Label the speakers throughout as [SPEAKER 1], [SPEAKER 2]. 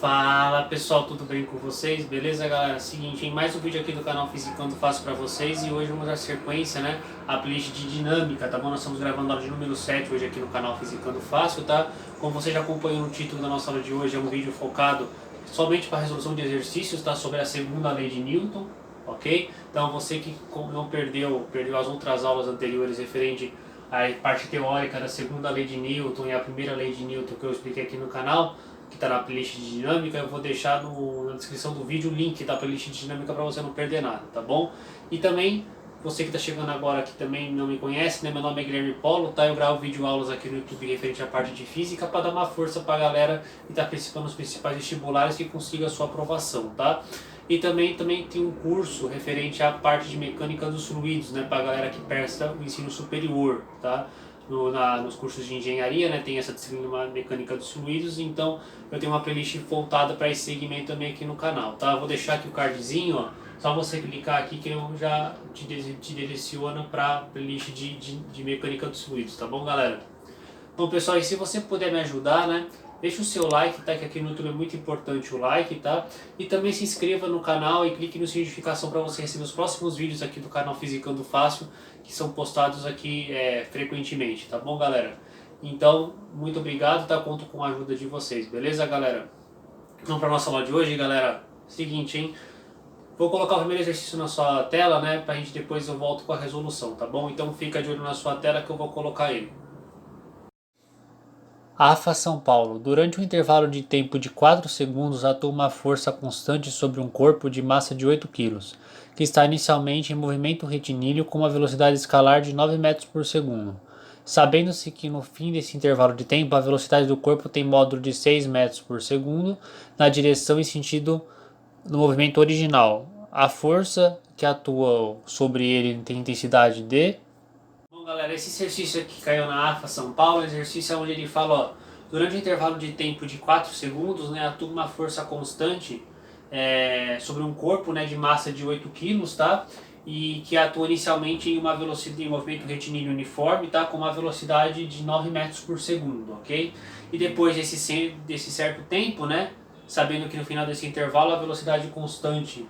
[SPEAKER 1] Fala pessoal, tudo bem com vocês? Beleza, galera? Seguinte, mais um vídeo aqui do canal Fisicando Fácil pra vocês e hoje vamos dar sequência, né? A playlist de dinâmica, tá bom? Nós estamos gravando a aula de número 7 hoje aqui no canal Fisicando Fácil, tá? Como você já acompanhou no título da nossa aula de hoje, é um vídeo focado somente para resolução de exercícios, tá? Sobre a segunda lei de Newton, ok? Então você que não perdeu as outras aulas anteriores referente à parte teórica da segunda lei de Newton e a primeira lei de Newton que eu expliquei aqui no canal, que está na playlist de dinâmica, eu vou deixar na descrição do vídeo o link da playlist de dinâmica para você não perder nada, tá bom? E também, você que está chegando agora aqui também não me conhece, né? Meu nome é Guilherme Polo, tá? Eu gravo vídeo aulas aqui no YouTube referente à parte de física para dar uma força para a galera que está participando dos principais vestibulares que consiga a sua aprovação, tá? E também tem um curso referente à parte de mecânica dos fluidos, né? Para a galera que presta o ensino superior, tá? Nos cursos de engenharia, né, tem essa disciplina mecânica dos fluidos, então eu tenho uma playlist voltada para esse segmento também aqui no canal, tá? Vou deixar aqui o cardzinho, ó, só você clicar aqui que eu já te direciona para a playlist de mecânica dos fluidos, tá bom, galera? Bom, pessoal, e se você puder me ajudar, né, deixa o seu like, tá? Que aqui no YouTube é muito importante o like, tá? E também se inscreva no canal e clique no sininho de notificação para você receber os próximos vídeos aqui do canal Fisicando Fácil, que são postados aqui frequentemente, tá bom, galera? Então, muito obrigado, tá? Conto com a ajuda de vocês, beleza, galera? Vamos para nossa aula de hoje, galera. Seguinte, hein? Vou colocar o primeiro exercício na sua tela, né? Pra gente depois eu volto com a resolução, tá bom? Então fica de olho na sua tela que eu vou colocar ele. AFA São Paulo. Durante um intervalo de tempo de 4 segundos, atua uma força constante sobre um corpo de massa de 8 kg, que está inicialmente em movimento retilíneo com uma velocidade escalar de 9 metros por segundo. Sabendo-se que no fim desse intervalo de tempo, a velocidade do corpo tem módulo de 6 metros por segundo na direção e sentido do movimento original. A força que atua sobre ele tem intensidade de... Bom, galera, esse exercício aqui caiu na AFA São Paulo, o exercício é onde ele fala, ó, durante um intervalo de tempo de 4 segundos, né, atua uma força constante sobre um corpo, né, de massa de 8 kg, tá? E que atua inicialmente em uma velocidade, em movimento retilíneo uniforme, tá? Com uma velocidade de 9 metros por segundo, ok? E depois desse certo tempo, né, sabendo que no final desse intervalo a velocidade constante,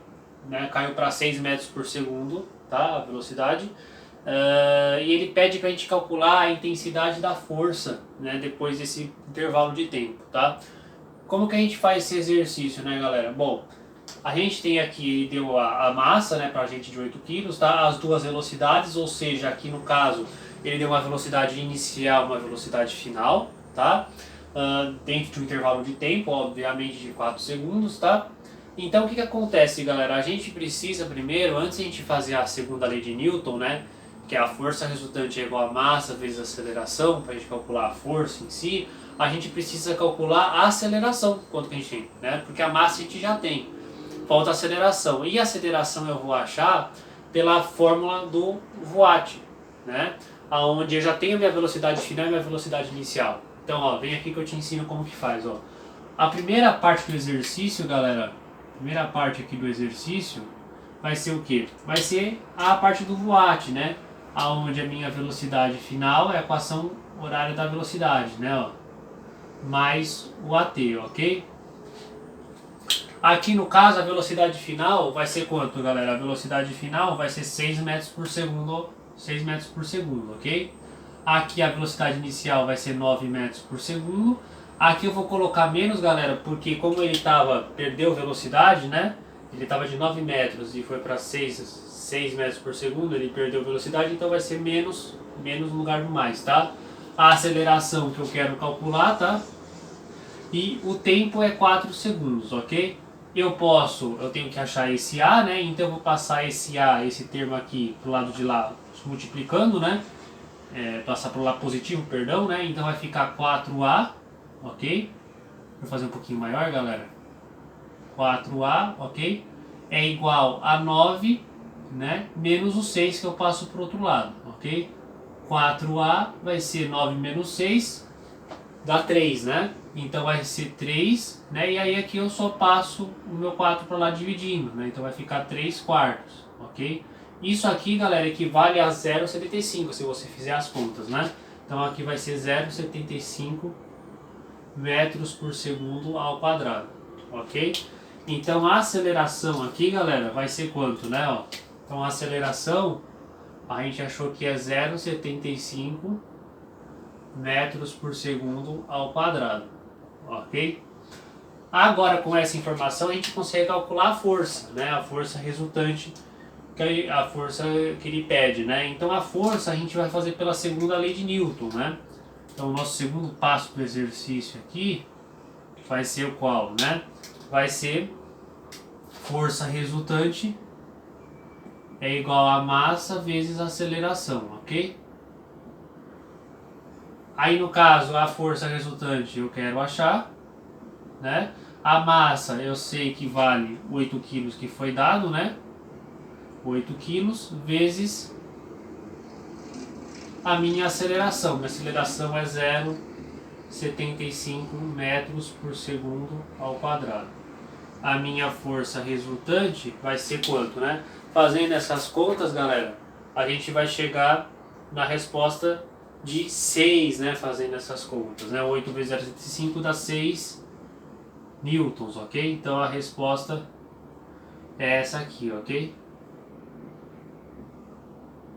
[SPEAKER 1] né, caiu para 6 metros por segundo, tá? A velocidade. E ele pede para a gente calcular a intensidade da força, né, depois desse intervalo de tempo, tá? Como que a gente faz esse exercício, né, galera? Bom, a gente tem aqui, deu a massa, né, pra gente de 8 kg, tá? As duas velocidades, ou seja, aqui no caso, ele deu uma velocidade inicial, uma velocidade final, tá? Dentro de um intervalo de tempo, obviamente de 4 segundos, tá? Então o que acontece, galera? A gente precisa primeiro, antes de a gente fazer a segunda lei de Newton, né, que é a força resultante é igual a massa vezes a aceleração, para a gente calcular a força em si, a gente precisa calcular a aceleração, quanto que a gente tem, né? Porque a massa a gente já tem, falta a aceleração. E a aceleração eu vou achar pela fórmula do Watt, né? Onde eu já tenho a minha velocidade final e minha velocidade inicial. Então, ó, vem aqui que eu te ensino como que faz, ó. A primeira parte do exercício, galera, a primeira parte aqui do exercício vai ser o quê? Vai ser a parte do Watt, né? Onde a minha velocidade final é a equação horária da velocidade, né? Ó, mais o AT, ok? Aqui no caso a velocidade final vai ser quanto, galera? A velocidade final vai ser 6 metros por segundo, 6 metros por segundo, ok? Aqui a velocidade inicial vai ser 9 metros por segundo. Aqui eu vou colocar menos, galera, porque como ele perdeu velocidade, né? Ele estava de 9 metros e foi para 6 metros por segundo, ele perdeu velocidade, então vai ser menos no lugar do mais, tá? A aceleração que eu quero calcular, tá? E o tempo é 4 segundos, ok? Eu tenho que achar esse A, né? Então eu vou passar esse A, esse termo aqui pro lado de lá, multiplicando, né? Passar pro lado positivo, perdão, né? Então vai ficar 4A, ok? Vou fazer um pouquinho maior, galera. 4A, ok? É igual a 9, né? Menos o 6 que eu passo pro outro lado, ok? 4A vai ser 9 menos 6, dá 3, né? Então vai ser 3, né? E aí aqui eu só passo o meu 4 para lá dividindo, né? Então vai ficar 3 quartos, ok? Isso aqui, galera, equivale a 0,75 se você fizer as contas, né? Então aqui vai ser 0,75 metros por segundo ao quadrado, ok? Então a aceleração aqui, galera, vai ser quanto, né? Ó? Então a aceleração, a gente achou que é 0,75 metros por segundo ao quadrado, ok? Agora com essa informação a gente consegue calcular a força, né? A força resultante, a força que ele pede, né? Então a força a gente vai fazer pela segunda lei de Newton, né? Então o nosso segundo passo do exercício aqui vai ser o qual, né? Vai ser força resultante é igual a massa vezes a aceleração, ok? Aí no caso a força resultante eu quero achar, né? A massa eu sei que vale 8 kg que foi dado, né? 8 kg vezes a minha aceleração. Minha aceleração é 0,75 metros por segundo ao quadrado. A minha força resultante vai ser quanto, né? Fazendo essas contas, galera, a gente vai chegar na resposta de 6, né? Fazendo essas contas, né? 8 vezes 0,75 dá 6 newtons, ok? Então a resposta é essa aqui, ok?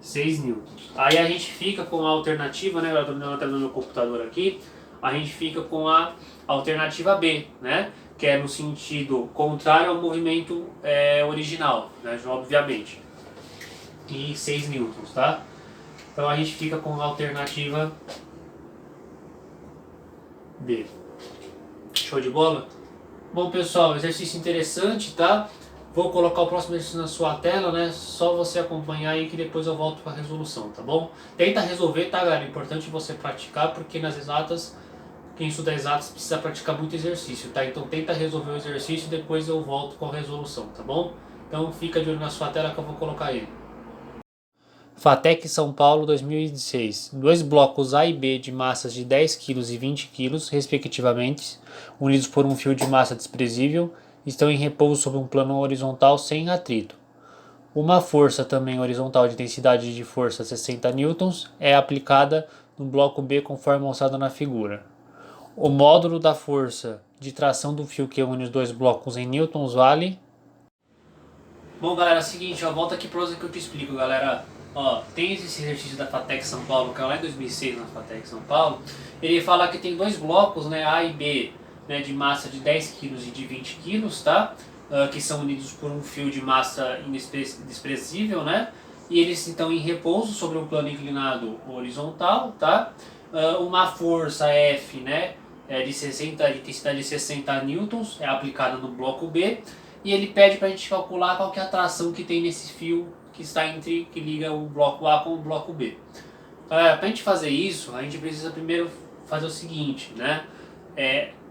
[SPEAKER 1] 6 newtons. Aí a gente fica com a alternativa, né? Eu estou dando até no meu computador aqui. A gente fica com a alternativa B, né? Que é no sentido contrário ao movimento original, né? Obviamente. E 6 newtons, tá? Então a gente fica com a alternativa B. Show de bola? Bom, pessoal, exercício interessante, tá? Vou colocar o próximo exercício na sua tela, né? Só você acompanhar aí que depois eu volto para a resolução, tá bom? Tenta resolver, tá, galera? É importante você praticar, porque nas exatas, quem estuda exatas precisa praticar muito exercício, tá? Então tenta resolver o exercício e depois eu volto com a resolução, tá bom? Então fica de olho na sua tela que eu vou colocar ele. FATEC São Paulo 2016. Dois blocos A e B de massas de 10 kg e 20 kg, respectivamente, unidos por um fio de massa desprezível, estão em repouso sobre um plano horizontal sem atrito. Uma força também horizontal de densidade de força 60 newtons é aplicada no bloco B conforme mostrado na figura. O módulo da força de tração do fio que une os dois blocos em newtons vale... Bom, galera, é o seguinte, ó, volta aqui para o que eu te explico, galera. Ó, tem esse exercício da FATEC São Paulo, que é lá em 2006 na FATEC São Paulo. Ele fala que tem dois blocos, né, A e B, né, de massa de 10 kg e de 20 kg, tá? Que são unidos por um fio de massa desprezível, né? E eles estão em repouso sobre um plano inclinado horizontal, tá? Uma força F, né, de intensidade de 60 newtons é aplicada no bloco B. E ele pede para a gente calcular qual que é a tração que tem nesse fio que está que liga o bloco A com o bloco B. Para a gente fazer isso, a gente precisa primeiro fazer o seguinte, né?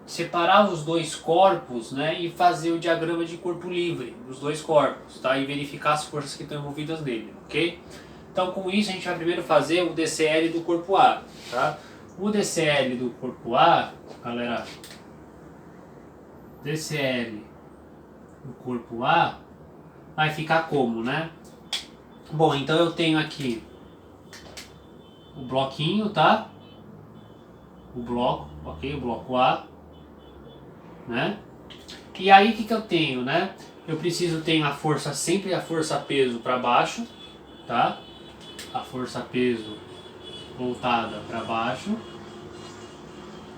[SPEAKER 1] Separar os dois corpos, né, e fazer o diagrama de corpo livre dos dois corpos, tá? E verificar as forças que estão envolvidas nele, ok? Então com isso a gente vai primeiro fazer o DCL do corpo A, tá? O DCL do corpo A, galera, DCL do corpo A vai ficar como, né? Bom, então eu tenho aqui o bloquinho, tá? O bloco, ok? O bloco A, né? E aí o que eu tenho, né? Eu tenho a força, sempre a força peso para baixo, tá? A força peso voltada para baixo.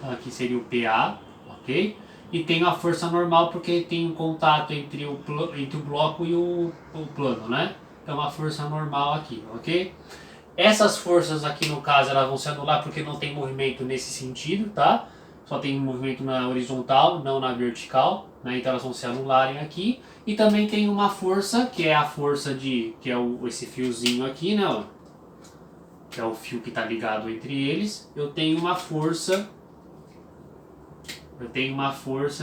[SPEAKER 1] Aqui seria o PA, ok? E tenho a força normal porque tem um contato entre o bloco e o plano, né? Então a força normal aqui, ok? Essas forças aqui no caso elas vão se anular porque não tem movimento nesse sentido, tá? Só tem movimento na horizontal, não na vertical, né? Então elas vão se anularem aqui. E também tem uma força, que é a força que é esse fiozinho aqui, né? Ó, que é o fio que está ligado entre eles. Eu tenho uma força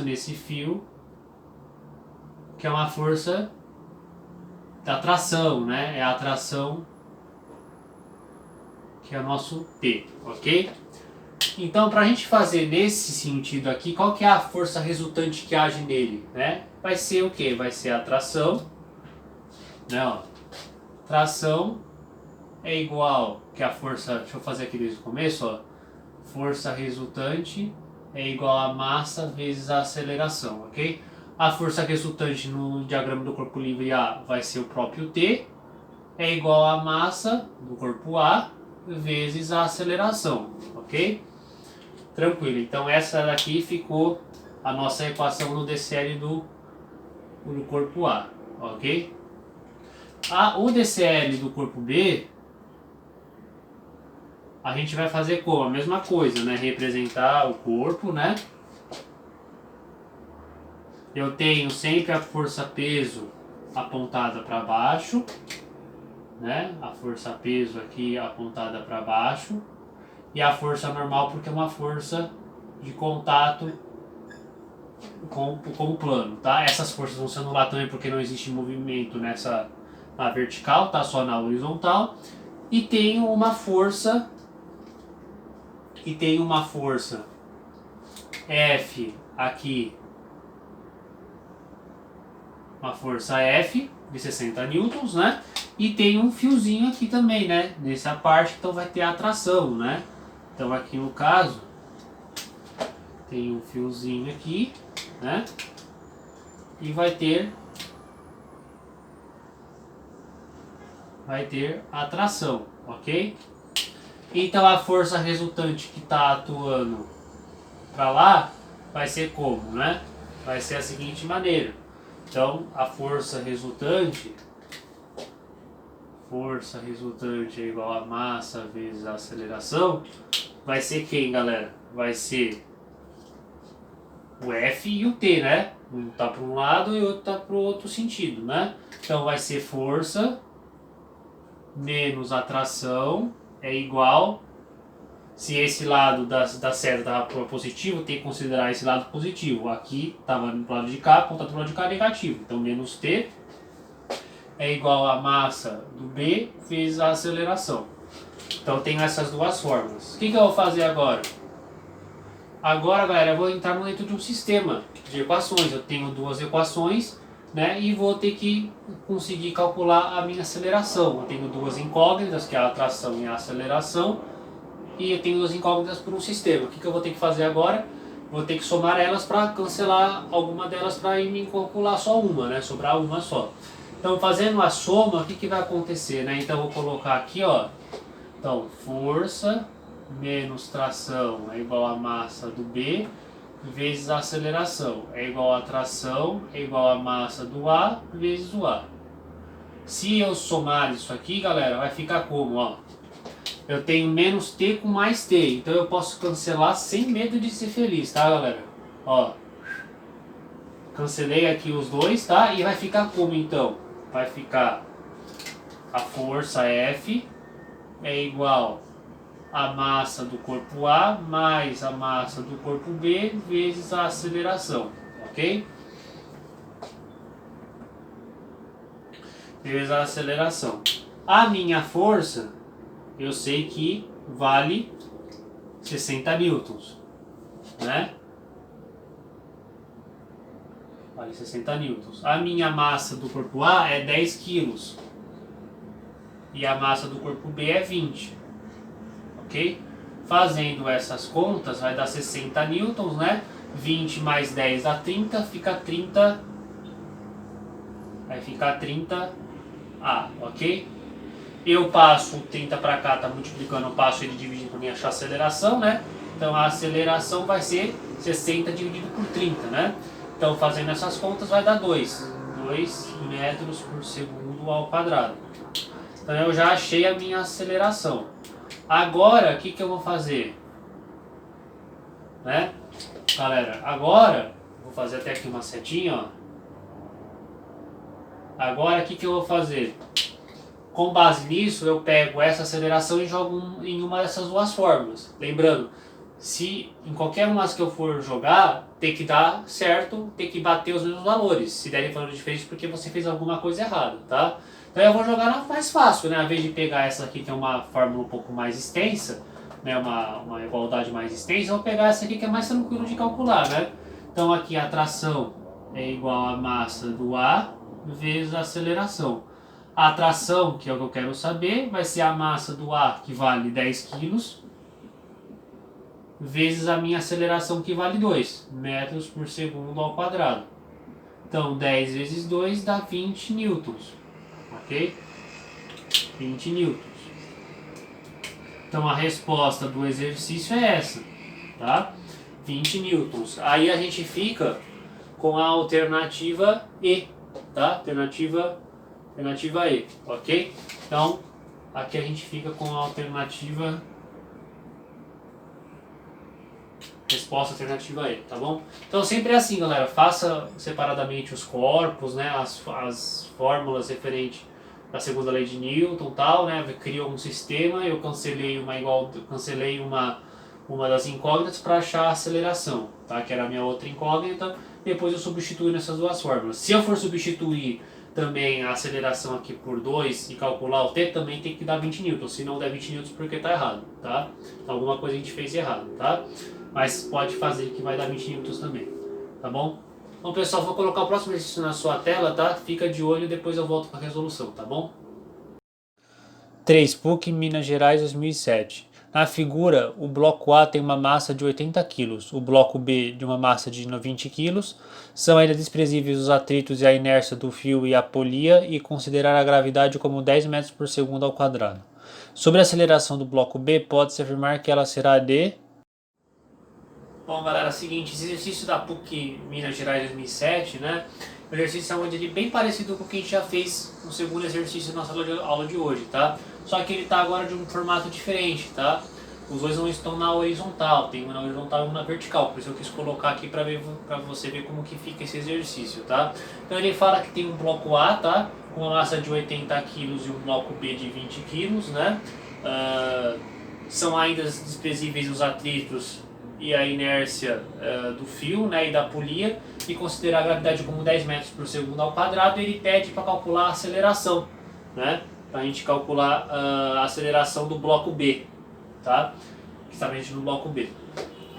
[SPEAKER 1] nesse fio, que é uma força da tração, né? É a tração que é o nosso P, ok? Então, para a gente fazer nesse sentido aqui, qual que é a força resultante que age nele, né? Vai ser o quê? Vai ser a tração, né? Ó, tração é igual que a força, deixa eu fazer aqui desde o começo, ó. Força resultante é igual a massa vezes a aceleração, ok? A força resultante no diagrama do corpo livre A vai ser o próprio T, é igual à massa do corpo A vezes a aceleração, ok? Tranquilo, então essa daqui ficou a nossa equação no DCL do corpo A, ok? O DCL do corpo B, a gente vai fazer como? A mesma coisa, né? Representar o corpo, né? Eu tenho sempre a força-peso apontada para baixo, né? A força-peso aqui apontada para baixo. E a força normal porque é uma força de contato com o plano, tá? Essas forças vão se anular também porque não existe movimento na vertical, tá? Só na horizontal. E tenho uma força F aqui, uma força F de 60 newtons, né? E tem um fiozinho aqui também, né? Nessa parte, então vai ter atração, né? Então aqui no caso, tem um fiozinho aqui, né? E vai ter atração, ok? Então a força resultante que está atuando para lá vai ser como, né? Vai ser a seguinte maneira. Então a força resultante é igual a massa vezes a aceleração. Vai ser quem, galera? Vai ser o F e o T, né? Um tá para um lado e o outro tá para o outro sentido, né? Então vai ser força menos atração é igual, se esse lado da seta estava para positivo, tem que considerar esse lado positivo. Aqui estava no lado de cá, apontado para o lado de cá negativo. Então menos T é igual a massa do B vezes a aceleração. Então tem essas duas fórmulas. O que eu vou fazer agora? Agora, galera, eu vou entrar dentro de um sistema de equações. Eu tenho duas equações, né? E vou ter que conseguir calcular a minha aceleração. Eu tenho duas incógnitas, que é a atração e a aceleração. E eu tenho duas incógnitas por um sistema. O que eu vou ter que fazer agora? Vou ter que somar elas para cancelar alguma delas para me calcular só uma, né? Sobrar uma só. Então, fazendo a soma, o que vai acontecer, né? Então, eu vou colocar aqui, ó. Então, força menos tração é igual a massa do B vezes a aceleração é igual a tração é igual a massa do A vezes o A. Se eu somar isso aqui, galera, vai ficar como, ó? Eu tenho menos T com mais T, então eu posso cancelar sem medo de ser feliz, tá, galera? Ó, cancelei aqui os dois, tá? E vai ficar como, então? Vai ficar a força F é igual a massa do corpo A mais a massa do corpo B vezes a aceleração, ok? Vezes a aceleração. A minha força, eu sei que vale 60 newtons, né? Vale 60 newtons. A minha massa do corpo A é 10 quilos. E a massa do corpo B é 20. Ok? Fazendo essas contas, vai dar 60 newtons, né? 20 mais 10 dá 30, fica 30. Vai ficar 30A, ok? Eu passo 30 para cá, tá multiplicando, eu passo ele dividindo para mim achar a aceleração, né? Então a aceleração vai ser 60 dividido por 30, né? Então fazendo essas contas vai dar 2 metros por segundo ao quadrado. Então eu já achei a minha aceleração. Agora, o que eu vou fazer? Né? Galera, agora, vou fazer até aqui uma setinha, ó. Agora, o que eu vou fazer? Com base nisso, eu pego essa aceleração e jogo em uma dessas duas fórmulas. Lembrando, se em qualquer uma que eu for jogar, tem que dar certo, tem que bater os mesmos valores. Se derem valores diferentes, porque você fez alguma coisa errada, tá? Então eu vou jogar na mais fácil, né? Ao invés de pegar essa aqui que é uma fórmula um pouco mais extensa, né? Uma igualdade mais extensa, eu vou pegar essa aqui que é mais tranquilo de calcular, né? Então aqui a tração é igual a massa do A vezes a aceleração. A tração, que é o que eu quero saber, vai ser a massa do A, que vale 10 quilos, vezes a minha aceleração, que vale 2 metros por segundo ao quadrado. Então 10 vezes 2 dá 20 newtons, ok? 20 newtons. Então a resposta do exercício é essa, tá? 20 newtons. Aí a gente fica com a alternativa E, tá? Alternativa E, ok? Então aqui a gente fica com a alternativa, resposta alternativa E, tá bom? Então sempre é assim, galera, faça separadamente os corpos, né, as fórmulas referentes à segunda lei de Newton, tal, né, criou um sistema, eu cancelei uma das incógnitas para achar a aceleração, tá, que era a minha outra incógnita, depois eu substituo nessas duas fórmulas. Se eu for substituir também a aceleração aqui por 2 e calcular o t, também tem que dar 20 newtons, se não der 20 newtons porque está errado, tá? Alguma coisa a gente fez errado, tá? Mas pode fazer que vai dar 20 newtons também, tá bom? Então pessoal, vou colocar o próximo exercício na sua tela, tá? Fica de olho e depois eu volto com a resolução, tá bom? 3. PUC Minas Gerais 2007. Na figura, o bloco A tem uma massa de 80 kg, o bloco B de uma massa de 20 kg. São ainda desprezíveis os atritos e a inércia do fio e a polia e considerar a gravidade como 10 metros por segundo ao quadrado. Sobre a aceleração do bloco B, pode-se afirmar que ela será de... Bom, galera, é o seguinte, esse exercício da PUC Minas Gerais 2007, né? O exercício é onde ele é bem parecido com o que a gente já fez no segundo exercício da nossa aula de hoje, tá? Só que ele está agora de um formato diferente, tá? Os dois não estão na horizontal, tem um na horizontal e um na vertical, por isso eu quis colocar aqui para você ver como que fica esse exercício, tá? Então ele fala que tem um bloco A, tá? Com uma massa de 80 kg e um bloco B de 20 kg, né? São ainda desprezíveis os atritos e a inércia do fio, né, e da polia, e considerar a gravidade como 10 metros por segundo ao quadrado, ele pede para calcular a aceleração, né, para a gente calcular a aceleração do bloco B, tá, que está no bloco B,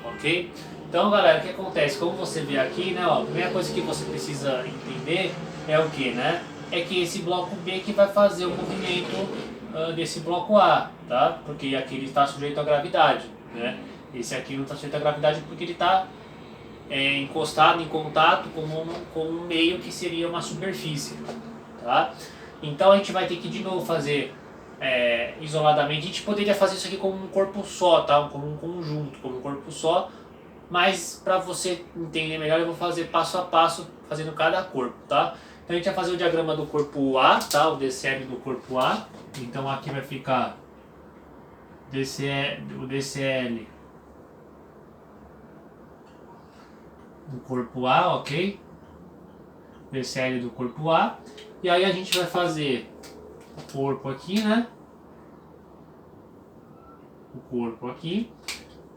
[SPEAKER 1] ok? Então, galera, o que acontece? Como você vê aqui, né, ó, a primeira coisa que você precisa entender é o que, né? É que esse bloco B que vai fazer o movimento desse bloco A, tá? Porque aqui ele está sujeito à gravidade, né? Esse aqui não está sujeito à gravidade porque ele está encostado em contato com um meio que seria uma superfície, tá? Então a gente vai ter que de novo fazer isoladamente. A gente poderia fazer isso aqui como um corpo só, tá? Como um conjunto, como um corpo só. Mas para você entender melhor, eu vou fazer passo a passo, fazendo cada corpo, tá? Então a gente vai fazer o diagrama do corpo A, tá? O DCL do corpo A. Então aqui vai ficar o DCL do corpo A, ok? DCL do corpo A. E aí a gente vai fazer o corpo aqui, né? O corpo aqui,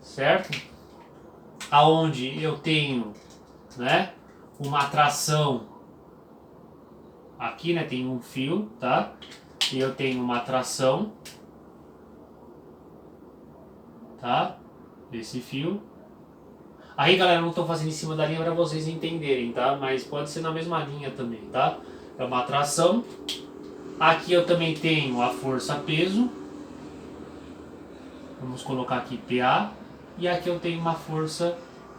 [SPEAKER 1] certo? Aonde eu tenho, né, uma atração aqui, né, tem um fio, tá? E eu tenho uma atração, tá? Desse fio. Aí, galera, eu não estou fazendo em cima da linha para vocês entenderem, tá? Mas pode ser na mesma linha também, tá? É uma atração. Aqui eu também tenho a força-peso. Vamos colocar aqui PA. E aqui eu tenho uma força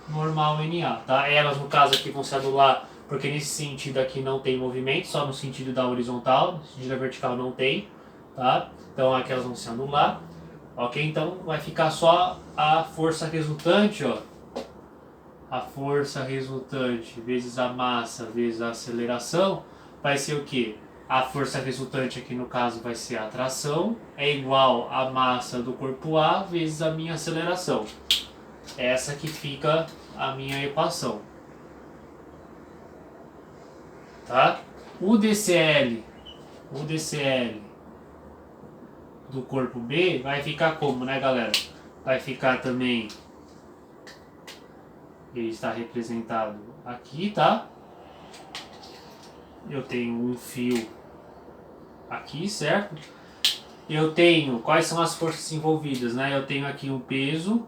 [SPEAKER 1] normal NA, tá? Elas, no caso aqui, vão se anular, porque nesse sentido aqui não tem movimento, só no sentido da horizontal, no sentido da vertical não tem, tá? Então aqui elas vão se anular, ok? Então vai ficar só a força resultante, ó. A força resultante vezes a massa vezes a aceleração vai ser o que? A força resultante aqui no caso vai ser a atração, é igual a massa do corpo A vezes a minha aceleração. Essa que fica a minha equação. Tá? O DCL do corpo B vai ficar como, né, galera? Vai ficar também, ele está representado aqui, tá? Eu tenho um fio aqui, certo? Eu tenho, quais são as forças envolvidas, né? Eu tenho aqui um peso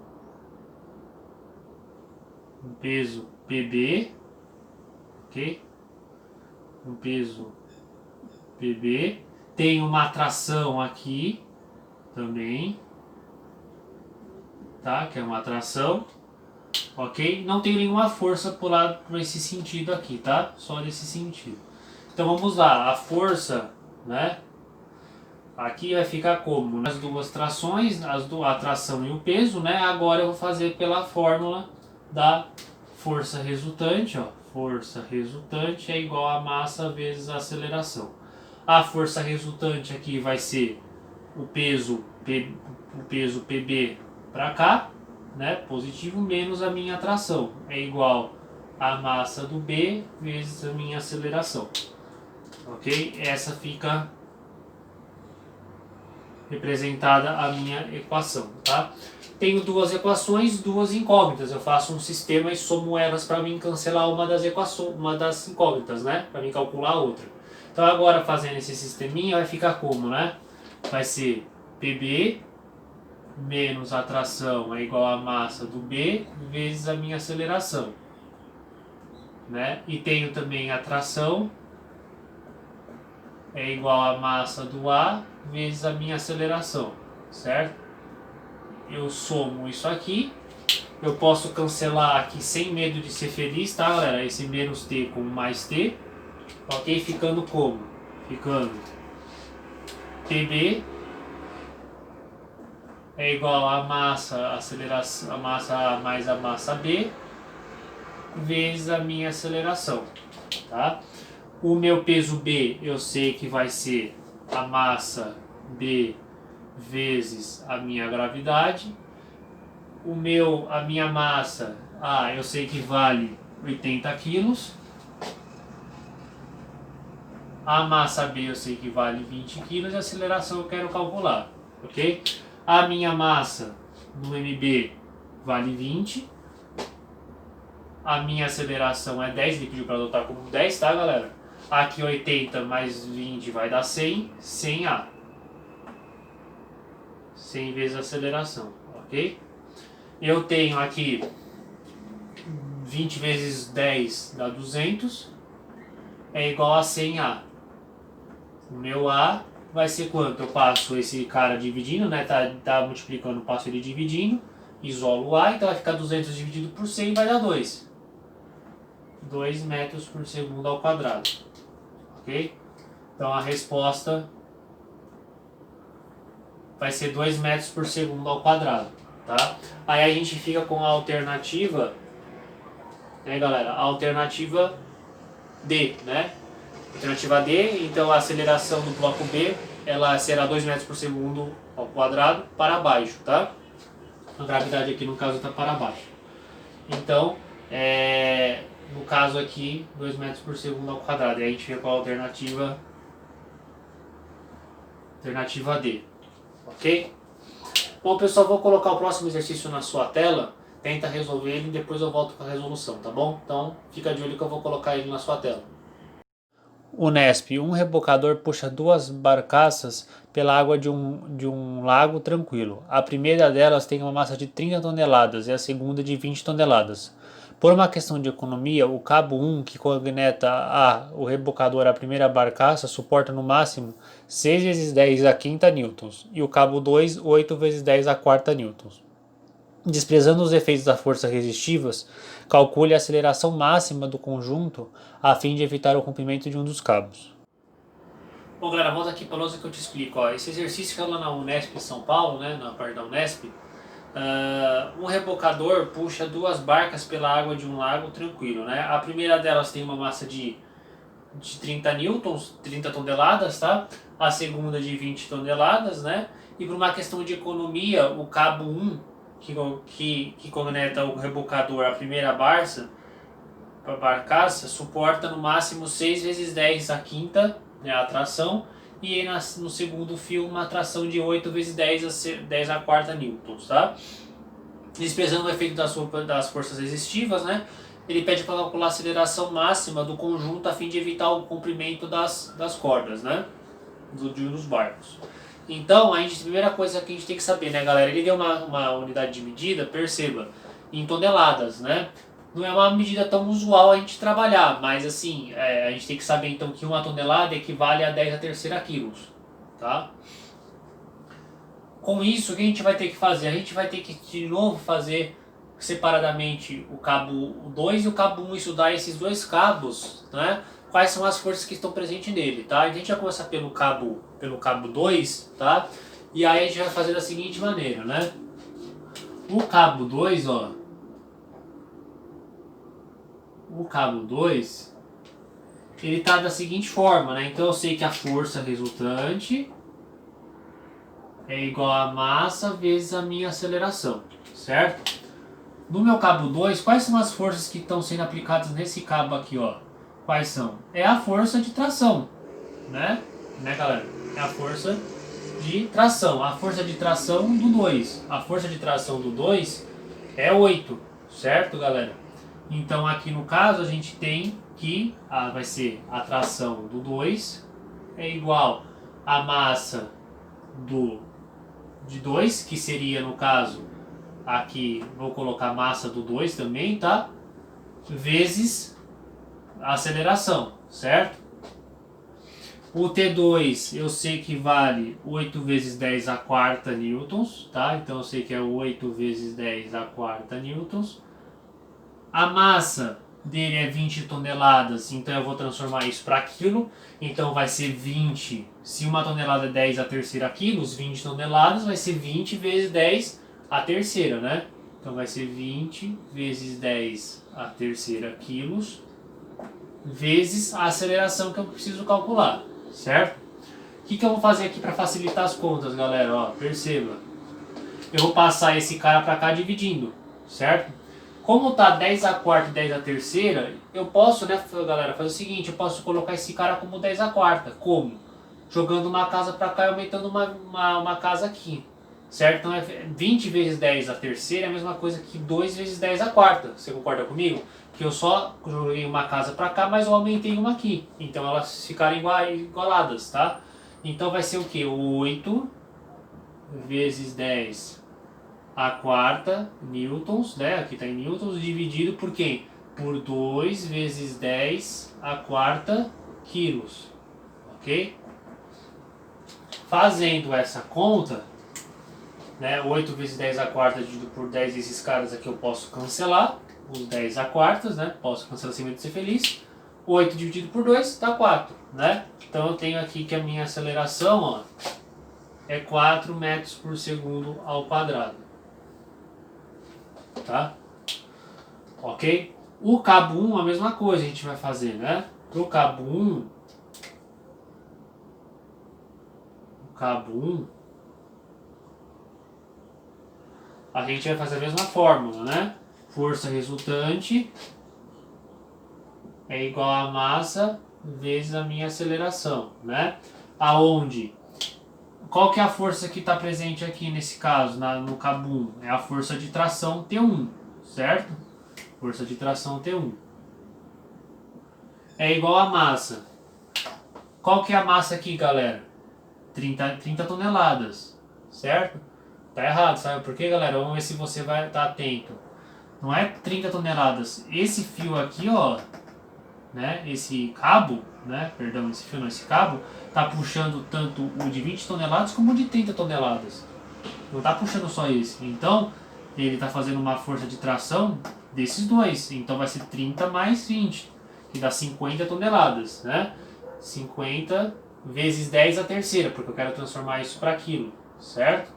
[SPEAKER 1] PB, ok? Um peso PB. Tem uma atração aqui também, tá? Que é uma atração. ok? Não tenho nenhuma força por esse sentido aqui, tá? Só nesse sentido. Então vamos lá, a força, né? Aqui vai ficar como? As duas trações, a tração e o peso, né? Agora eu vou fazer pela fórmula da força resultante, ó. Força resultante é igual a massa vezes a aceleração. A força resultante aqui vai ser o peso PB para cá, né? Positivo, menos a minha tração. É igual a massa do B vezes a minha aceleração. Ok? Essa fica representada a minha equação, tá? Tenho duas equações, duas incógnitas. Eu faço um sistema e somo elas para mim cancelar uma das equações, uma das incógnitas, né? Para mim calcular a outra. Então agora fazendo esse sisteminha vai ficar como, né? Vai ser PB menos a tração é igual a massa do B vezes a minha aceleração, né? E tenho também a tração é igual a massa do A vezes a minha aceleração, certo? Eu somo isso aqui, eu posso cancelar aqui sem medo de ser feliz, tá, galera? Esse menos T com mais T, ok? Ficando como? Ficando PB é igual a massa, a aceleração, a massa A mais a massa B vezes a minha aceleração, tá? O meu peso B eu sei que vai ser a massa B vezes a minha gravidade. A minha massa A eu sei que vale 80 quilos. A massa B eu sei que vale 20 quilos e a aceleração eu quero calcular, ok? A minha massa no MB vale 20. A minha aceleração é 10, ele pediu para adotar como 10, tá, galera? Aqui 80 mais 20 vai dar 100, 100A. 100 vezes a aceleração, ok? Eu tenho aqui 20 vezes 10 dá 200, é igual a 100A. O meu A vai ser quanto? Eu passo esse cara dividindo, né? Tá multiplicando, passo ele dividindo, isolo o A, então vai ficar 200 dividido por 100 vai dar 2. 2 metros por segundo ao quadrado, ok? Então a resposta vai ser 2 metros por segundo ao quadrado, tá? Aí a gente fica com a alternativa, né, galera? A alternativa D, né? Alternativa D, então a aceleração do bloco B, ela será 2 metros por segundo ao quadrado para baixo, tá? A gravidade aqui no caso está para baixo. Então, no caso aqui, 2 metros por segundo ao quadrado. E aí a gente fica com a alternativa D, ok? Bom, pessoal, vou colocar o próximo exercício na sua tela. Tenta resolver ele e depois eu volto com a resolução, tá bom? Então, fica de olho que eu vou colocar ele na sua tela. Unesp, um rebocador puxa duas barcaças pela água de um lago tranquilo. A primeira delas tem uma massa de 30 toneladas e a segunda de 20 toneladas. Por uma questão de economia, o cabo 1, que conecta o rebocador à primeira barcaça, suporta no máximo 6 vezes 10 a quinta newtons e o cabo 2, 8 vezes 10 a quarta newtons. Desprezando os efeitos das forças resistivas, calcule a aceleração máxima do conjunto a fim de evitar o rompimento de um dos cabos. Bom, galera, volta aqui para a lousa que eu te explico. Ó. Esse exercício que é lá na Unesp São Paulo, né, na parte da Unesp, um rebocador puxa duas barcas pela água de um lago tranquilo. Né? A primeira delas tem uma massa de 30 newtons, 30 toneladas, tá? A segunda de 20 toneladas, né? E por uma questão de economia, o cabo 1, que conecta o rebocador à primeira barcaça, suporta no máximo 6 vezes 10 a quinta, né, a tração, e no segundo fio uma tração de 8 vezes 10 a quarta newtons, tá? Desprezando o efeito das forças resistivas, né? Ele pede para calcular a aceleração máxima do conjunto a fim de evitar o comprimento das cordas, né? Dos barcos. Então, a primeira coisa que a gente tem que saber, né, galera? Ele deu uma unidade de medida, perceba, em toneladas, né? Não é uma medida tão usual a gente trabalhar, mas assim, a gente tem que saber então que 1 tonelada equivale a 10 a terceira quilos, tá? Com isso, o que a gente vai ter que fazer? A gente vai ter que de novo fazer separadamente o cabo 2 e o cabo 1, estudar esses dois cabos, né? Quais são as forças que estão presentes nele, tá? A gente vai começar pelo cabo 2, tá? E aí a gente vai fazer da seguinte maneira, né? O cabo 2, ó. O cabo 2, ele tá da seguinte forma, né? Então eu sei que a força resultante é igual a massa vezes a minha aceleração, certo? No meu cabo 2, quais são as forças que estão sendo aplicadas nesse cabo aqui, ó? Quais são? É a força de tração, né? Né, galera? É a força de tração. A força de tração do 2. A força de tração do 2 é 8, certo, galera? Então aqui no caso a gente tem que vai ser a tração do 2 é igual a massa de 2, que seria no caso, aqui vou colocar a massa do 2 também, tá? Vezes a aceleração, certo? O T2 eu sei que vale 8 vezes 10 a quarta newtons, tá? Então eu sei que é 8 vezes 10 a quarta newtons. A massa dele é 20 toneladas, então eu vou transformar isso para quilo. Então vai ser 20, se uma tonelada é 10 a terceira quilos, 20 toneladas vai ser 20 vezes 10 a terceira, né? Então vai ser 20 vezes 10 a terceira quilos, vezes a aceleração que eu preciso calcular, certo? O que eu vou fazer aqui para facilitar as contas, galera? Ó, perceba. Eu vou passar esse cara para cá dividindo, certo? Como tá 10 a quarta e 10 a terceira, eu posso, né, galera, fazer o seguinte, eu posso colocar esse cara como 10 a quarta. Como? Jogando uma casa para cá e aumentando uma casa aqui, certo? Então é 20 vezes 10 a terceira é a mesma coisa que 2 vezes 10 a quarta. Você concorda comigo? Que eu só joguei uma casa para cá, mas eu aumentei uma aqui. Então elas ficaram igualadas, tá? Então vai ser o que? 8 vezes 10 a quarta newtons, né? Aqui está em newtons, dividido por quem? Por 2 vezes 10 a quarta quilos, ok? Fazendo essa conta, né? 8 vezes 10 a quarta dividido por 10, esses caras aqui eu posso cancelar, os 10 a quartas, né? Posso cancelar sem medo de ser feliz. 8 dividido por 2 dá 4, né? Então eu tenho aqui que a minha aceleração, ó, é 4 metros por segundo ao quadrado. Tá? Ok? O cabo 1 a mesma coisa a gente vai fazer, né? Pro cabo 1, a gente vai fazer a mesma fórmula, né? Força resultante é igual a massa vezes a minha aceleração, né? Aonde? Qual que é a força que está presente aqui nesse caso, no cabo 1? É a força de tração T1, certo? Força de tração T1 é igual a massa. Qual que é a massa aqui, galera? 30 toneladas, certo? Tá errado, sabe por quê, galera? Vamos ver se você vai estar atento. Não é 30 toneladas. Esse fio aqui, ó, né? Esse cabo, né? Perdão, esse fio não, esse cabo tá puxando tanto o de 20 toneladas como o de 30 toneladas. Não tá puxando só esse. Então, ele tá fazendo uma força de tração desses dois. Então vai ser 30 mais 20, que dá 50 toneladas, né? 50 vezes 10 a terceira, porque eu quero transformar isso para quilo, certo?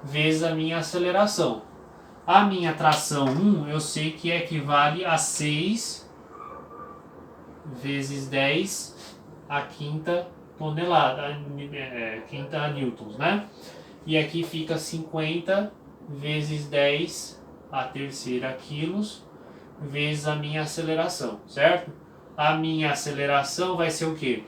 [SPEAKER 1] Vezes a minha aceleração. A minha tração 1 eu sei que equivale a 6 vezes 10 a quinta tonelada, quinta newtons, né? E aqui fica 50 vezes 10 a terceira quilos vezes a minha aceleração, certo? A minha aceleração vai ser o quê?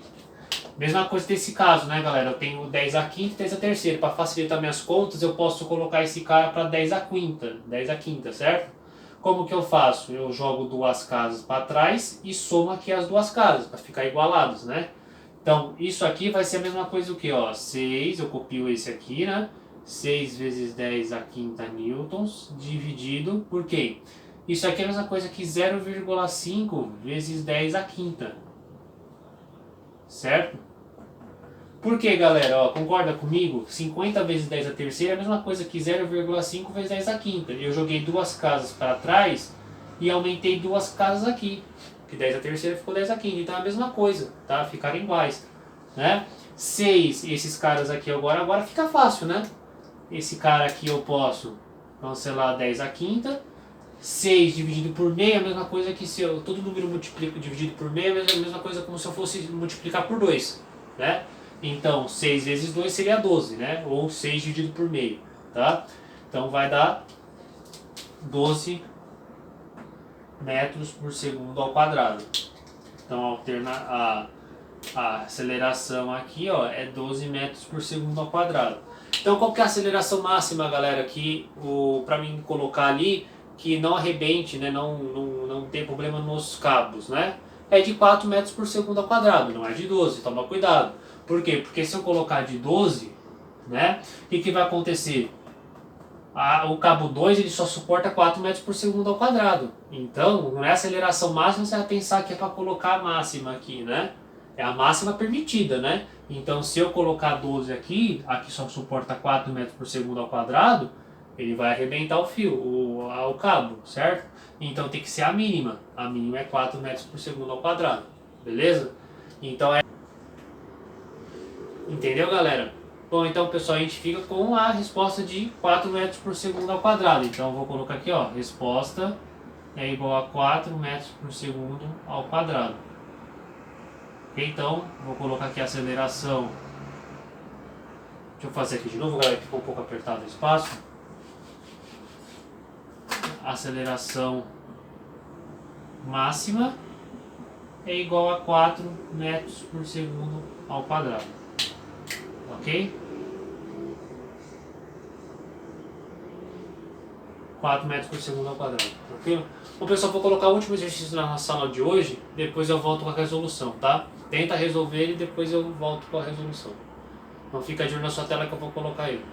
[SPEAKER 1] Mesma coisa desse caso, né, galera? Eu tenho 10 a quinta e 10 a terceira. Para facilitar minhas contas, eu posso colocar esse cara para 10 a quinta. 10 a quinta, certo? Como que eu faço? Eu jogo duas casas para trás e somo aqui as duas casas, para ficar igualados, né? Então, isso aqui vai ser a mesma coisa o que, ó? 6, eu copio esse aqui, né? 6 vezes 10 a quinta newtons, dividido por quê? Isso aqui é a mesma coisa que 0,5 vezes 10 a quinta. Certo? Por que, galera? Ó, concorda comigo? 50 vezes 10 a terceira é a mesma coisa que 0,5 vezes 10 a quinta. Eu joguei duas casas para trás e aumentei duas casas aqui. Que 10 a terceira ficou 10 a quinta. Então é a mesma coisa, tá? Ficaram iguais, né? 6, esses caras aqui agora fica fácil, né? Esse cara aqui eu posso cancelar 10 a quinta. 6 dividido por meio é a mesma coisa que se eu todo número multiplico dividido por meio é a mesma coisa como se eu fosse multiplicar por 2, né? Então 6 vezes 2 seria 12, né? Ou 6 dividido por meio, tá? Então vai dar 12 metros por segundo ao quadrado. Então a aceleração aqui, ó, é 12 metros por segundo ao quadrado. Então qual que é a aceleração máxima, galera, que para mim colocar ali, que não arrebente, né, não tem problema nos cabos, né? É de 4 metros por segundo ao quadrado, não é de 12, toma cuidado. Por quê? Porque se eu colocar de 12, né, o que vai acontecer? O cabo 2 ele só suporta 4 metros por segundo ao quadrado. Então, não é a aceleração máxima, você vai pensar que é para colocar a máxima aqui, né? É a máxima permitida, né? Então, se eu colocar 12 aqui só suporta 4 metros por segundo ao quadrado, ele vai arrebentar o fio, o cabo, certo? Então tem que ser a mínima. A mínima é 4 metros por segundo ao quadrado, beleza? Então Entendeu, galera? Bom, então pessoal, a gente fica com a resposta de 4 metros por segundo ao quadrado. Então eu vou colocar aqui, ó, resposta é igual a 4 metros por segundo ao quadrado. Ok, então vou colocar aqui a aceleração. Deixa eu fazer aqui de novo, galera, que ficou um pouco apertado o espaço. Aceleração máxima é igual a 4 metros por segundo ao quadrado. Ok? 4 metros por segundo ao quadrado. Tranquilo? Bom, pessoal, vou colocar o último exercício na sala de hoje. Depois eu volto com a resolução, tá? Tenta resolver ele e depois eu volto com a resolução. Então fica de olho na sua tela que eu vou colocar ele.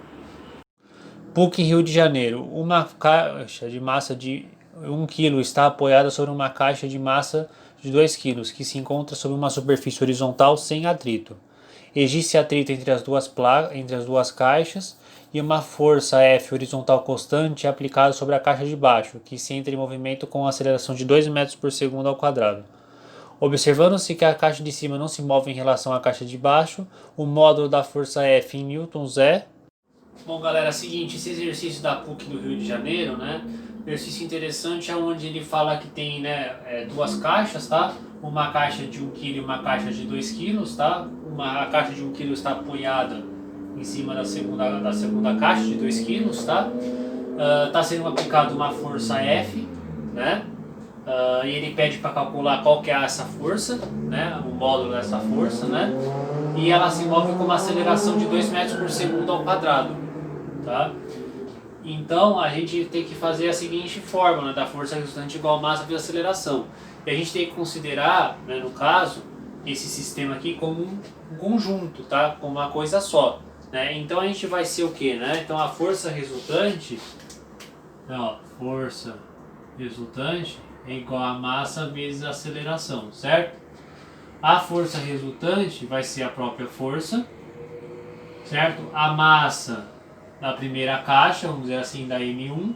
[SPEAKER 1] PUC Rio de Janeiro. Uma caixa de massa de 1 kg está apoiada sobre uma caixa de massa de 2 kg, que se encontra sobre uma superfície horizontal sem atrito. Existe atrito entre as duas caixas e uma força F horizontal constante é aplicada sobre a caixa de baixo, que se entra em movimento com uma aceleração de 2 metros por segundo ao quadrado. Observando-se que a caixa de cima não se move em relação à caixa de baixo, o módulo da força F em newtons é... Bom, galera, é o seguinte, esse exercício da PUC do Rio de Janeiro, né? Exercício interessante é onde ele fala que tem, né, duas caixas, tá? Uma caixa de 1 kg e uma caixa de 2 kg, tá? A caixa de 1 kg está apoiada em cima da segunda caixa de 2 kg, tá? Está sendo aplicada uma força F, né? E ele pede para calcular qual que é essa força, né? O módulo dessa força, né? E ela se move com uma aceleração de 2 metros por segundo ao quadrado, tá? Então a gente tem que fazer a seguinte fórmula, né, da força resultante igual a massa vezes aceleração. E a gente tem que considerar, né, no caso, esse sistema aqui como um conjunto, tá? Como uma coisa só, né? Então a gente vai ser o que, né? Então a força resultante, ó, força resultante é igual a massa vezes a aceleração, certo? A força resultante vai ser a própria força, certo? A massa da primeira caixa, vamos dizer assim, da M1,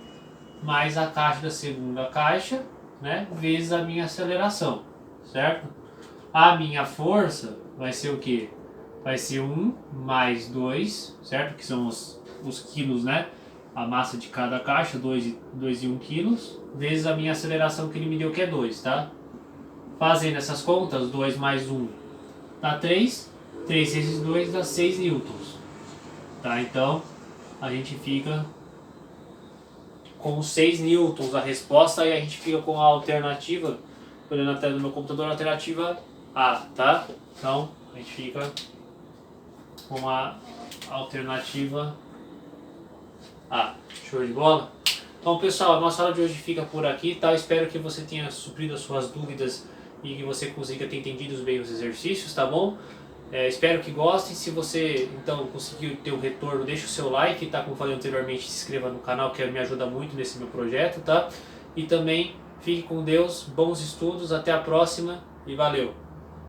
[SPEAKER 1] mais a caixa da segunda caixa, né? Vezes a minha aceleração, certo? A minha força vai ser o que? Vai ser 1 mais 2, certo? Que são os quilos, né? A massa de cada caixa, 2 e 1 quilos, vezes a minha aceleração que ele me deu, que é 2, tá? Fazendo essas contas, 2 mais 1 dá 3, 3 vezes 2 dá 6 newtons, tá? Então, a gente fica com 6 newtons a resposta e a gente fica com a alternativa, olhando na tela do meu computador, a alternativa A, tá? Então, a gente fica com a alternativa A. Show de bola? Então, pessoal, a nossa aula de hoje fica por aqui, tá? Espero que você tenha suprido as suas dúvidas e que você consiga ter entendido bem os exercícios, tá bom? Espero que gostem. Se você então conseguiu ter um retorno, deixa o seu like, tá? Como falei anteriormente, se inscreva no canal, que me ajuda muito nesse meu projeto, tá? E também fique com Deus, bons estudos, até a próxima e valeu!